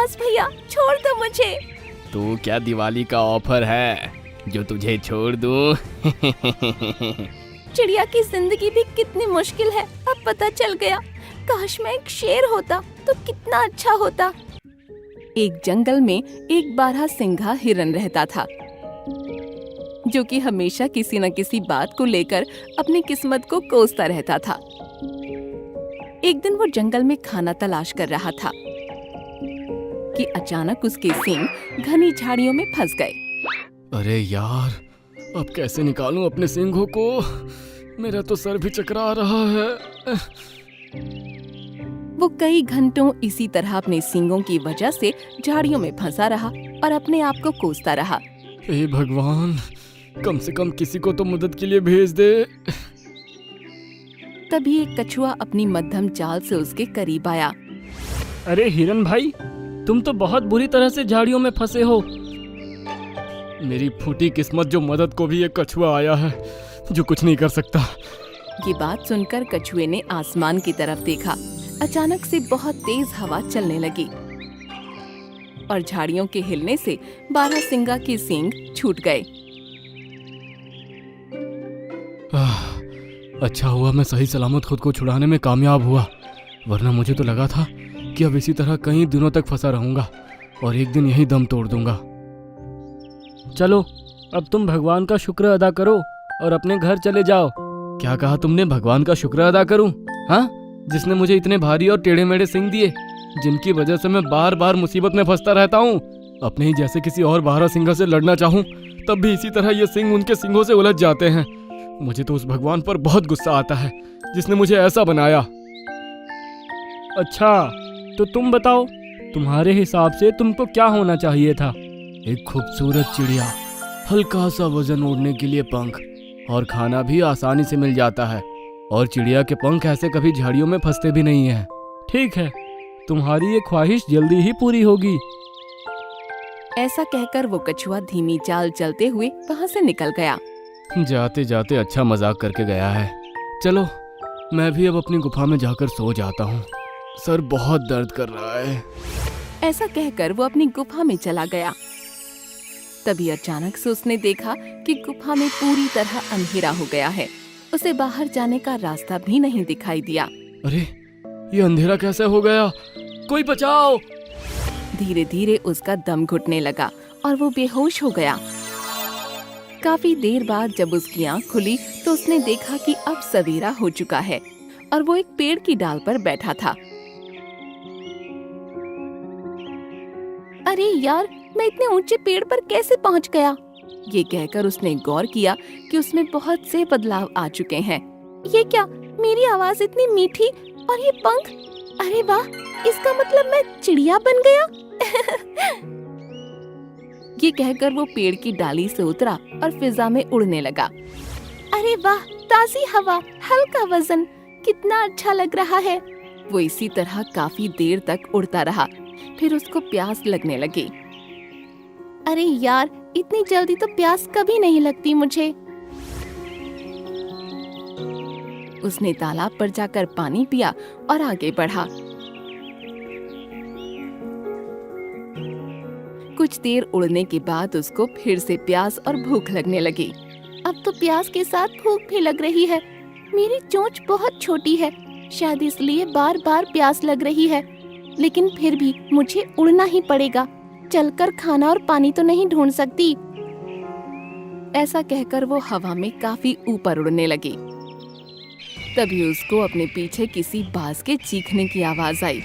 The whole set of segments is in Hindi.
बस भैया, छोड़ दो मुझे। तो क्या दिवाली का ऑफर है जो तुझे छोड़ दूं? चिड़िया की जिंदगी भी कितनी मुश्किल है, अब पता चल गया। काश मैं एक शेर होता तो कितना अच्छा होता। एक जंगल में एक बारहसिंघा हिरन रहता था, जो कि हमेशा किसी न किसी बात को लेकर अपनी किस्मत को कोसता रहता था। एक दिन वो जंगल में खाना तलाश कर रहा था कि अचानक उसके सींग घनी झाड़ियों में फंस गए। अरे यार, अब कैसे निकालूं अपने सींगों को? मेरा तो सर भी चकरा रहा है। वो कई घंटों इसी तरह अपने सींगों की वजह से झाड़ियों में फंसा रहा और अपने आप को कोसता रहा। हे भगवान, कम से कम किसी को तो मदद के लिए भेज दे। तभी एक कछुआ अपनी मध्यम चाल से उसके करीब आया। अरे हिरन भाई, तुम तो बहुत बुरी तरह से झाड़ियों में फंसे हो। मेरी फूटी किस्मत, जो मदद को भी एक कछुआ आया है जो कुछ नहीं कर सकता। ये बात सुनकर कछुए ने आसमान की तरफ देखा। अचानक से बहुत तेज हवा चलने लगी और झाड़ियों के हिलने से बारहसिंगा के सींग छूट गए। अच्छा हुआ मैं सही सलामत खुद को छुड़ाने में कामयाब हुआ, वरना मुझे तो लगा था कि अब इसी तरह कई दिनों तक फंसा रहूंगा और एक दिन यही दम तोड़ दूंगा। चलो, अब तुम भगवान का शुक्र अदा करो और अपने घर चले जाओ। क्या कहा तुमने? भगवान का शुक्र अदा करूं? हाँ, जिसने मुझे इतने भारी और टेढ़े मेढ़े सींग दिए, जिनकी वजह से मैं बार बार मुसीबत में फंसता रहता हूँ। अपने ही जैसे किसी और बारहसिंगा से लड़ना चाहूँ तब भी इसी तरह ये सींग उनके सींगों से उलझ जाते हैं। मुझे तो उस भगवान पर बहुत गुस्सा आता है जिसने मुझे ऐसा बनाया। अच्छा, तो तुम बताओ, तुम्हारे हिसाब से तुमको क्या होना चाहिए था? एक खूबसूरत चिड़िया, हल्का सा वजन ओढ़ने के लिए पंख, और खाना भी आसानी से मिल जाता है। और चिड़िया के पंख ऐसे कभी झाड़ियों में फंसते भी नहीं हैं। ठीक है, तुम्हारी ये ख्वाहिश जल्दी ही पूरी होगी। ऐसा कहकर वो कछुआ धीमी चाल चलते हुए वहाँ से निकल गया। जाते जाते अच्छा मजाक करके गया है। चलो, मैं भी अब अपनी गुफा में जाकर सो जाता हूँ, सर बहुत दर्द कर रहा है। ऐसा कहकर वो अपनी गुफा में चला गया। तभी अचानक से उसने देखा कि गुफा में पूरी तरह अंधेरा हो गया है। उसे बाहर जाने का रास्ता भी नहीं दिखाई दिया। अरे, ये अंधेरा कैसे हो गया? कोई बचाओ! धीरे धीरे उसका दम घुटने लगा और वो बेहोश हो गया। काफी देर बाद जब उसकी आंख खुली तो उसने देखा कि अब सवेरा हो चुका है और वो एक पेड़ की डाल पर बैठा था। अरे यार, मैं इतने ऊंचे पेड़ पर कैसे पहुंच गया? ये कहकर उसने गौर किया कि उसमें बहुत से बदलाव आ चुके हैं। ये क्या, मेरी आवाज इतनी मीठी और ये पंख! अरे वाह, इसका मतलब मैं चिड़िया बन गया। ये कहकर वो पेड़ की डाली से उतरा और फिजा में उड़ने लगा। अरे वाह, ताजी हवा, हल्का वजन, कितना अच्छा लग रहा है। वो इसी तरह काफी देर तक उड़ता रहा। फिर उसको प्यास लगने लगी। अरे यार, इतनी जल्दी तो प्यास कभी नहीं लगती मुझे। उसने तालाब पर जाकर पानी पिया और आगे बढ़ा। कुछ देर उड़ने के बाद उसको फिर से प्यास और भूख लगने लगी। अब तो प्यास के साथ भूख भी लग रही है। मेरी चोंच बहुत छोटी है, शायद इसलिए बार बार प्यास लग रही है। लेकिन फिर भी मुझे उड़ना ही पड़ेगा। चलकर खाना और पानी तो नहीं ढूंढ सकती। ऐसा कहकर वो हवा में काफी ऊपर उड़ने लगी। तभी उसको अपने पीछे किसी बाज के चीखने की आवाज आई।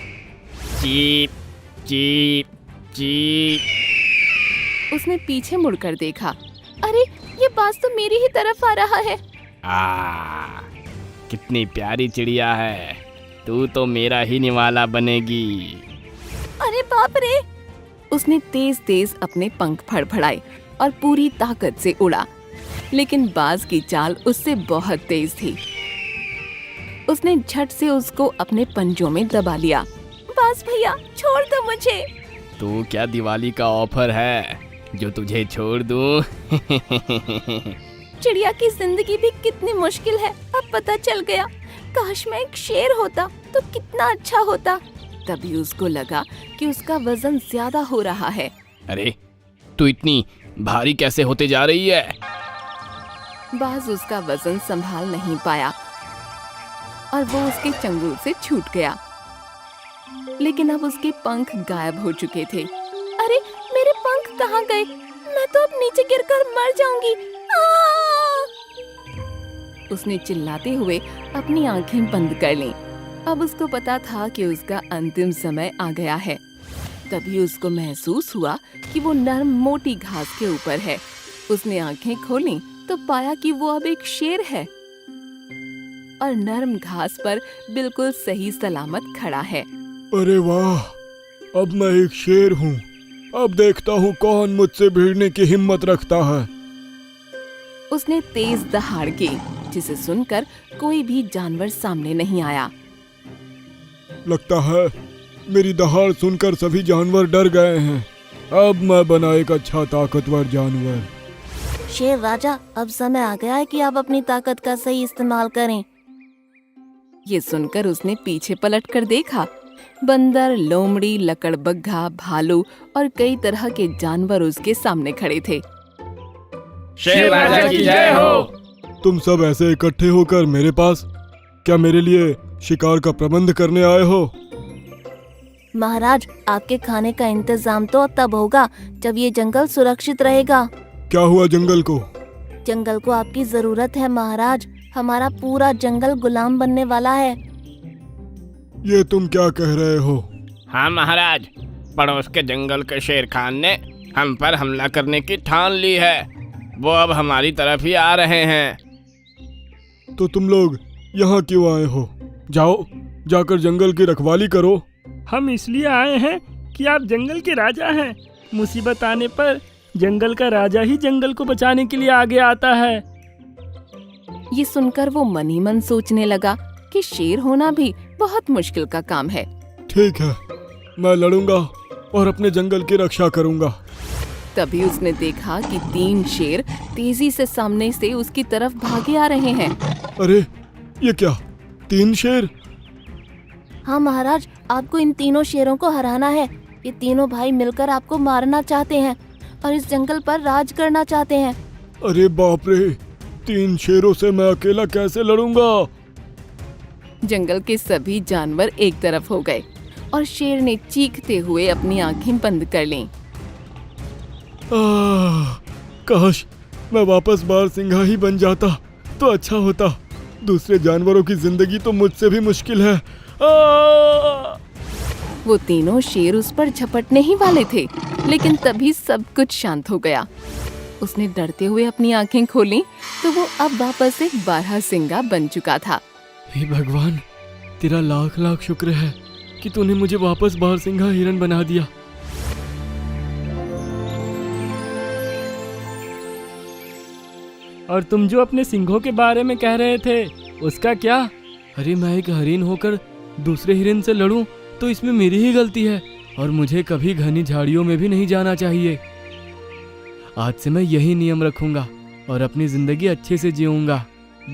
Cheap cheap cheap. उसने पीछे मुड़कर देखा। अरे, ये बाज तो मेरी ही तरफ आ रहा है। कितनी प्यारी चिड़िया है, तू तो मेरा ही निवाला बनेगी। अरे बाप रे! उसने तेज तेज अपने पंख फड़फड़ाए और पूरी ताकत से उड़ा, लेकिन बाज की चाल उससे बहुत तेज थी। उसने झट से उसको अपने पंजों में दबा लिया। बाज भैया, छोड़ दो मुझे। तो क्या दिवाली का ऑफर है जो तुझे छोड़ दूं? चिड़िया की जिंदगी भी कितनी मुश्किल है, अब पता चल गया। काश मैं एक शेर होता तो कितना अच्छा होता। तभी उसको लगा कि उसका वजन ज्यादा हो रहा है। अरे तू इतनी भारी कैसे होते जा रही है? बाज उसका वजन संभाल नहीं पाया और वो उसके चंगुल से छूट गया। लेकिन अब उसके पंख गायब हो चुके थे। अरे मेरे पंख कहाँ गए? मैं तो अब नीचे गिरकर मर जाऊंगी। उसने चिल्लाते हुए अपनी आंखें बंद कर लीं। अब उसको पता था कि उसका अंतिम समय आ गया है। तभी उसको महसूस हुआ कि वो नरम मोटी घास के ऊपर है। उसने आंखें खोलीं तो पाया कि वो अब एक शेर है और नरम घास पर बिल्कुल सही सलामत खड़ा है। अरे वाह, अब मैं एक शेर हूँ। अब देखता हूँ कौन मुझसे भिड़ने की हिम्मत रखता है। उसने तेज दहाड़ की, जिसे सुनकर कोई भी जानवर सामने नहीं आया। लगता है मेरी दहाड़ सुनकर सभी जानवर डर गए हैं। अब मैं बना एक अच्छा ताकतवर जानवर। शेर राजा, अब समय आ गया है कि आप अपनी ताकत का सही इस्तेमाल करें। ये सुनकर उसने पीछे पलटकर देखा। बंदर, लोमड़ी, लकड़बग्घा, भालू और कई तरह के जानवर उसके सामने खड़े थे। शेर राजा की जय हो। तुम सब ऐसे इकट्ठे होकर मेरे पास क्या मेरे लिए शिकार का प्रबंध करने आए हो? महाराज, आपके खाने का इंतजाम तो तब होगा जब ये जंगल सुरक्षित रहेगा। क्या हुआ जंगल को? जंगल को आपकी जरूरत है महाराज। हमारा पूरा जंगल गुलाम बनने वाला है। ये तुम क्या कह रहे हो? हाँ महाराज, पड़ोस के जंगल के शेर खान ने हम पर हमला करने की ठान ली है। वो अब हमारी तरफ ही आ रहे हैं। तो तुम लोग यहाँ क्यों आए हो? जाओ, जाकर जंगल की रखवाली करो। हम इसलिए आए हैं कि आप जंगल के राजा हैं। मुसीबत आने पर जंगल का राजा ही जंगल को बचाने के लिए आगे आता है। ये सुनकर वो मन ही मन सोचने लगा कि शेर होना भी बहुत मुश्किल का काम है। ठीक है, मैं लड़ूंगा और अपने जंगल की रक्षा करूंगा। तभी उसने देखा कि 3 शेर तेजी से सामने से उसकी तरफ भागे आ रहे हैं। अरे ये क्या, 3 शेर? हाँ महाराज, आपको इन तीनों शेरों को हराना है। ये तीनों भाई मिलकर आपको मारना चाहते हैं और इस जंगल पर राज करना चाहते हैं। अरे बाप रे, 3 शेरों से मैं अकेला कैसे लड़ूंगा? जंगल के सभी जानवर एक तरफ हो गए और शेर ने चीखते हुए अपनी आंखें बंद कर लीं। काश मैं वापस बारहसिंघा ही बन जाता तो अच्छा होता। दूसरे जानवरों की जिंदगी तो मुझसे भी मुश्किल है। वो तीनों शेर उस पर झपटने ही वाले थे, लेकिन तभी सब कुछ शांत हो गया। उसने डरते हुए अपनी आंखें खोली तो वो अब वापस एक बारहसिंगा बन चुका था। हे भगवान, तेरा लाख लाख शुक्र है कि तूने मुझे वापस बारहसिंघा हिरन बना दिया। और तुम जो अपने सिंघों के बारे में कह रहे थे, उसका क्या? अरे मैं एक हरिन होकर दूसरे हिरन से लड़ूं तो इसमें मेरी ही गलती है और मुझे कभी घनी झाड़ियों में भी नहीं जाना चाहिए। आज से मैं यही नियम रखूंगा और अपनी जिंदगी अच्छे से जीऊंगा।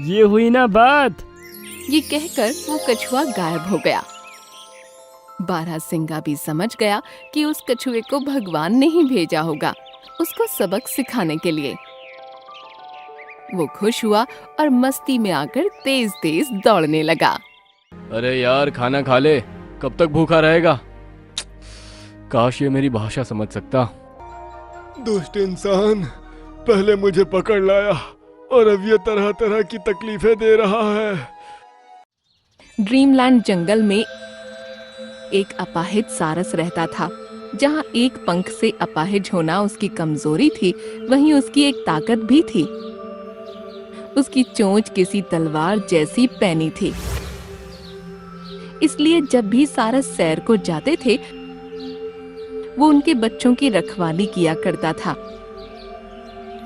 ये हुई ना बात। ये कहकर वो कछुआ गायब हो गया। बारहसिंगा भी समझ गया कि उस कछुए को भगवान ने ही भेजा होगा उसको सबक सिखाने के लिए। वो खुश हुआ और मस्ती में आकर तेज तेज दौड़ने लगा। अरे यार, खाना खा ले, कब तक भूखा रहेगा? काश ये मेरी भाषा समझ सकता। दुष्ट इंसान, पहले मुझे पकड़ लाया और अब ये तरह तरह की तकलीफें दे रहा है। ड्रीमलैंड जंगल में एक अपाहिज सारस रहता था। जहाँ एक पंख से अपाहिज होना उसकी कमजोरी थी, वहीं उसकी एक ताकत भी थी। उसकी चोंच किसी तलवार जैसी पैनी थी। इसलिए जब भी सारस सैर को जाते थे, वो उनके बच्चों की रखवाली किया करता था।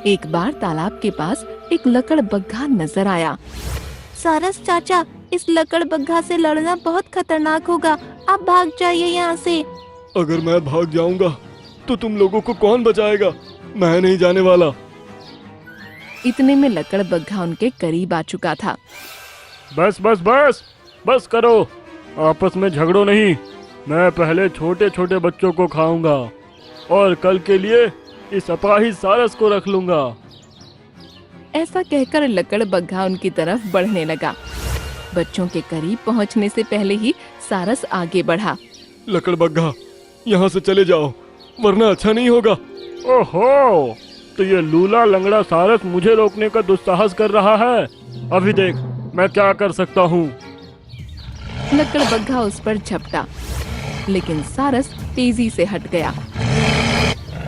एक बार तालाब के पास एक लकड़बग्घा नजर आया। सारस चाचा, इस लकड़बग्घा से लड़ना बहुत खतरनाक होगा, आप भाग जाइए यहाँ से। अगर मैं भाग जाऊंगा तो तुम लोगों को कौन बचाएगा? मैं नहीं जाने वाला। इतने में लकड़बग्घा उनके करीब आ चुका था। बस बस बस बस करो, आपस में झगड़ो नहीं। मैं पहले छोटे छोटे बच्चों को खाऊंगा और कल के लिए इस अपाहिज सारस को रख लूंगा। ऐसा कहकर लकड़बग्घा उनकी तरफ बढ़ने लगा। बच्चों के करीब पहुंचने से पहले ही सारस आगे बढ़ा। लकड़बग्घा, यहाँ से चले जाओ वरना अच्छा नहीं होगा। ओहो, तो ये लूला लंगड़ा सारस मुझे रोकने का दुस्साहस कर रहा है। अभी देख मैं क्या कर सकता हूँ। लकड़बग्घा उस पर झपटा, लेकिन सारस तेजी से हट गया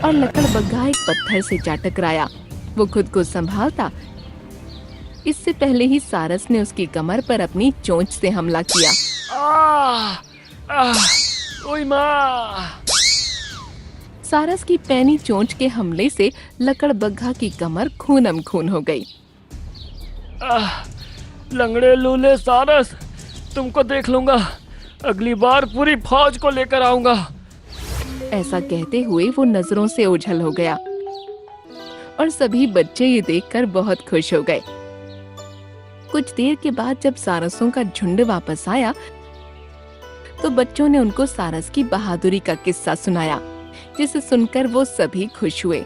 और लकड़बग्घा एक पत्थर से जा टकराया। वो खुद को संभालता इससे पहले ही सारस ने उसकी कमर पर अपनी चोंच से हमला किया। ओए माँ! सारस की पैनी चोंच के हमले से लकड़बग्घा की कमर खूनम खून हो गई। लंगड़े लूले सारस, तुमको देख लूंगा। अगली बार पूरी फौज को लेकर आऊंगा। ऐसा कहते हुए वो नजरों से ओझल हो गया और सभी बच्चे ये देखकर बहुत खुश हो गए। कुछ देर के बाद जब सारसों का झुंड वापस आया तो बच्चों ने उनको सारस की बहादुरी का किस्सा सुनाया, जिसे सुनकर वो सभी खुश हुए।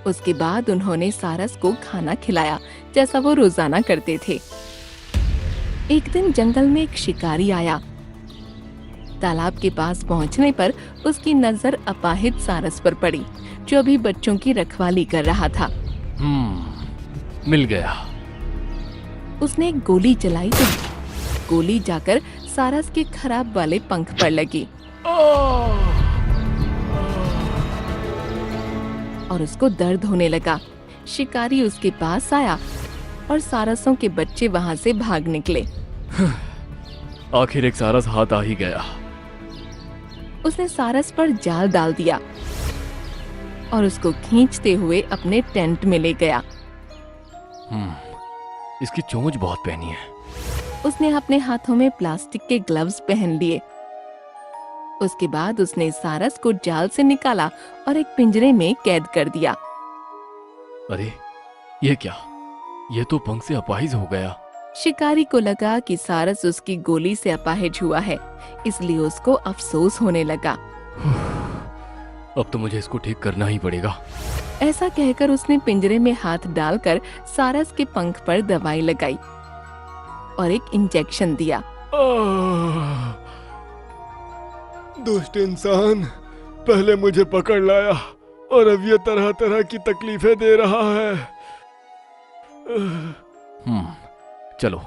उसके बाद उन्होंने सारस को खाना खिलाया जैसा वो रोजाना करते थे। एक दिन जंगल में एक शिकारी आया। तालाब के पास पहुंचने पर उसकी नजर अपाहिज सारस पर पड़ी, जो अभी बच्चों की रखवाली कर रहा था। मिल गया। उसने एक गोली चलाई तो गोली जाकर सारस के खराब वाले पंख पर लगी और उसको दर्द होने लगा। शिकारी उसके पास आया और सारसों के बच्चे वहां से भाग निकले। आखिर एक सारस हाथ आ ही गया। उसने सारस पर जाल डाल दिया और उसको खींचते हुए अपने टेंट में ले गया। इसकी चोंच बहुत पैनी है। उसने अपने हाथों में प्लास्टिक के ग्लव्स पहन लिए। उसके बाद उसने सारस को जाल से निकाला और एक पिंजरे में कैद कर दिया। अरे ये क्या? ये तो पंख से अपाहिज हो गया। शिकारी को लगा कि सारस उसकी गोली से अपाहिज हुआ है, इसलिए उसको अफसोस होने लगा। अब तो मुझे इसको ठीक करना ही पड़ेगा। ऐसा कहकर उसने पिंजरे में हाथ डालकर सारस के पंख पर दवाई लगाई और एक इंजेक्शन दिया। दुष्ट इंसान पहले मुझे पकड़ लाया और अब ये तरह तरह की तकलीफें दे रहा है। चलो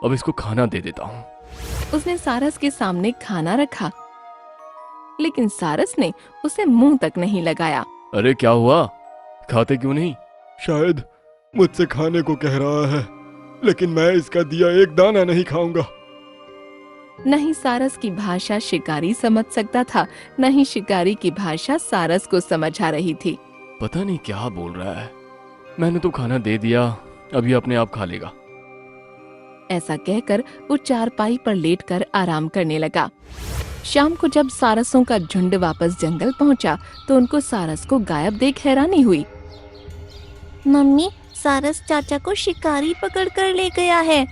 अब इसको खाना दे देता हूँ। उसने सारस के सामने खाना रखा, लेकिन सारस ने उसे मुंह तक नहीं लगाया। अरे क्या हुआ? खाते क्यों नहीं? शायद मुझसे खाने को कह रहा है, लेकिन मैं इसका दिया एक दाना नहीं खाऊंगा। नहीं सारस की भाषा शिकारी समझ सकता था, न ही शिकारी की भाषा सारस को समझ आ रही थी। पता नहीं क्या बोल रहा है। मैंने तो खाना दे दिया, अभी अपने आप खा लेगा। ऐसा कहकर वो चारपाई पर लेटकर आराम करने लगा। शाम को जब सारसों का झुंड वापस जंगल पहुंचा तो उनको सारस को गायब देख हैरानी हुई। मम्मी, सारस चाचा को शिकारी पकड़ कर ले गया है।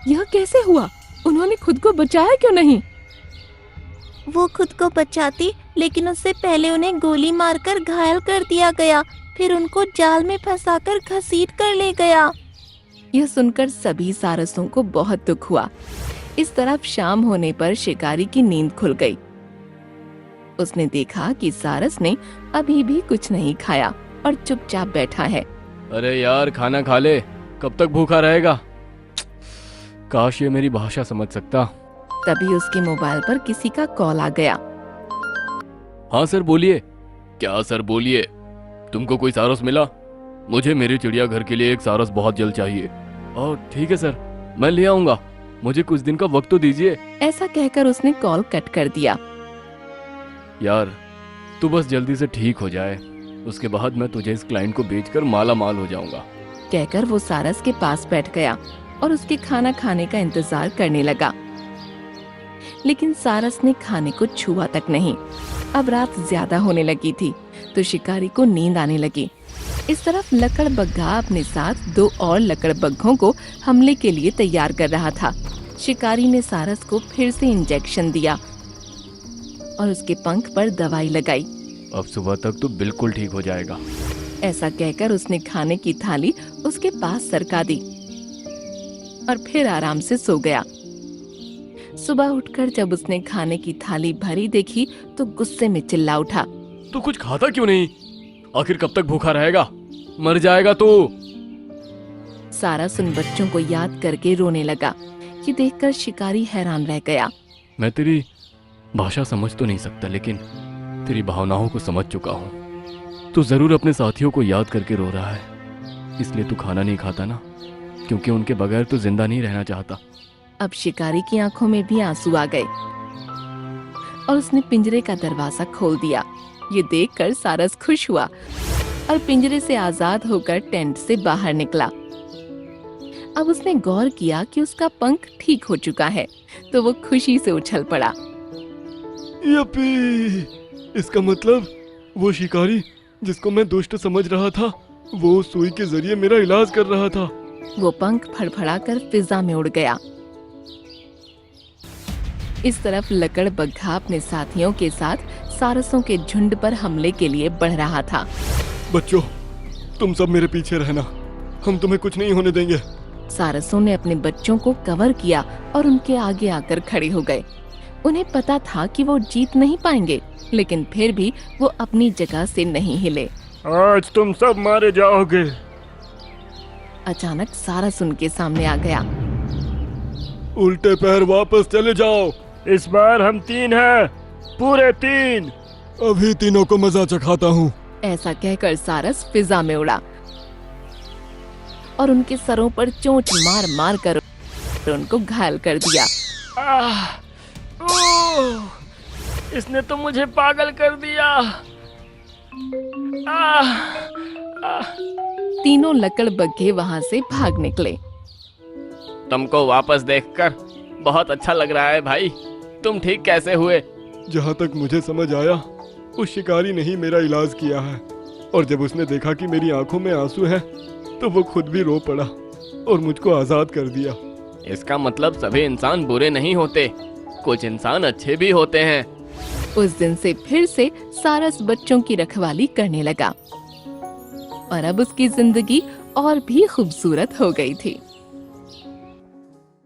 यह कैसे हुआ? उन्होंने खुद को बचाया क्यों नहीं? वो खुद को बचाती, लेकिन उससे पहले उन्हें गोली मारकर घायल कर दिया गया, फिर उनको जाल में फंसाकर घसीट कर ले गया। यह सुनकर सभी सारसों को बहुत दुख हुआ। इस तरफ शाम होने पर शिकारी की नींद खुल गई। उसने देखा कि सारस ने अभी भी कुछ नहीं खाया और चुपचाप बैठा है। अरे यार खाना खा ले, कब तक भूखा रहेगा? काश ये मेरी भाषा समझ सकता। तभी उसके मोबाइल पर किसी का कॉल आ गया। हाँ सर बोलिए। क्या सर बोलिए? तुमको कोई सारस मिला? मुझे मेरे चिड़ियाघर के लिए एक सारस बहुत जल्द चाहिए। और ठीक है सर, मैं ले आऊंगा, मुझे कुछ दिन का वक्त तो दीजिए। ऐसा कहकर उसने कॉल कट कर दिया। यार तू बस जल्दी से ठीक हो जाए, उसके बाद मैं तुझे इस क्लाइंट को बेचकर माला माल हो जाऊंगा। कहकर वो सारस के पास बैठ गया और उसके खाना खाने का इंतजार करने लगा, लेकिन सारस ने खाने को छुआ तक नहीं। अब रात ज्यादा होने लगी थी तो शिकारी को नींद आने लगी। इस तरफ लकड़बग्घा अपने साथ 2 और लकड़बग्घों को हमले के लिए तैयार कर रहा था। शिकारी ने सारस को फिर से इंजेक्शन दिया और उसके पंख पर दवाई लगाई। अब सुबह तक तो बिल्कुल ठीक हो जाएगा। ऐसा कहकर उसने खाने की थाली उसके पास सरका दी और फिर आराम से सो गया। सुबह उठकर जब उसने खाने की थाली भरी देखी तो गुस्से में चिल्ला उठा। तू कुछ खाता क्यों नहीं? आखिर कब तक भूखा रहेगा? मर जाएगा तू। सारस उन बच्चों को याद करके रोने लगा। ये देखकर शिकारी हैरान रह गया। मैं तेरी भाषा समझ तो नहीं सकता, लेकिन तेरी भावनाओं को समझ चुका हूँ। तू जरूर अपने साथियों को याद करके रो रहा है, इसलिए तू खाना नहीं खाता ना, क्योंकि उनके बगैर तू जिंदा नहीं रहना चाहता। अब शिकारी की आंखों में भी आंसू आ गए और उसने पिंजरे का दरवाजा खोल दिया। ये देखकर सारस खुश हुआ और पिंजरे से आजाद होकर टेंट से बाहर निकला। अब उसने गौर किया कि उसका पंख ठीक हो चुका है, तो वो खुशी से उछल पड़ा। यप्पी! इसका मतलब वो शिकारी जिसको मैं दुष्ट समझ रहा था, वो सुई के जरिए मेरा इलाज कर रहा था। वो पंख फड़फड़ाकर फिजा में उड़ गया। इस तरफ लकड़ बग्घा अपने साथियों के साथ सारसों के झुंड पर हमले के लिए बढ़ रहा था। बच्चों, तुम सब मेरे पीछे रहना, हम तुम्हें कुछ नहीं होने देंगे। सारसों ने अपने बच्चों को कवर किया और उनके आगे आकर खड़े हो गए। उन्हें पता था कि वो जीत नहीं पाएंगे, लेकिन फिर भी वो अपनी जगह से नहीं हिले। आज तुम सब मारे जाओगे। अचानक सारस उनके सामने आ गया। उल्टे पैर वापस चले जाओ। इस बार हम 3 हैं, पूरे 3। अभी तीनों को मजा चखाता हूँ। ऐसा कहकर सारस फिजा में उड़ा और उनके सरों पर चोंच मार मार कर उनको घायल कर दिया। इसने तो मुझे पागल कर दिया। तीनों लकड़ बग्घे वहां से भाग निकले। तुमको वापस देखकर बहुत अच्छा लग रहा है भाई। तुम ठीक कैसे हुए? जहाँ तक मुझे समझ आया, उस शिकारी ने ही मेरा इलाज किया है, और जब उसने देखा कि मेरी आंखों में आंसू है, तो वो खुद भी रो पड़ा और मुझको आजाद कर दिया। इसका मतलब सभी इंसान बुरे नहीं होते, कुछ इंसान अच्छे भी होते हैं। उस दिन से फिर से सारस बच्चों की रखवाली करने लगा और अब उसकी जिंदगी और भी खूबसूरत हो गई थी।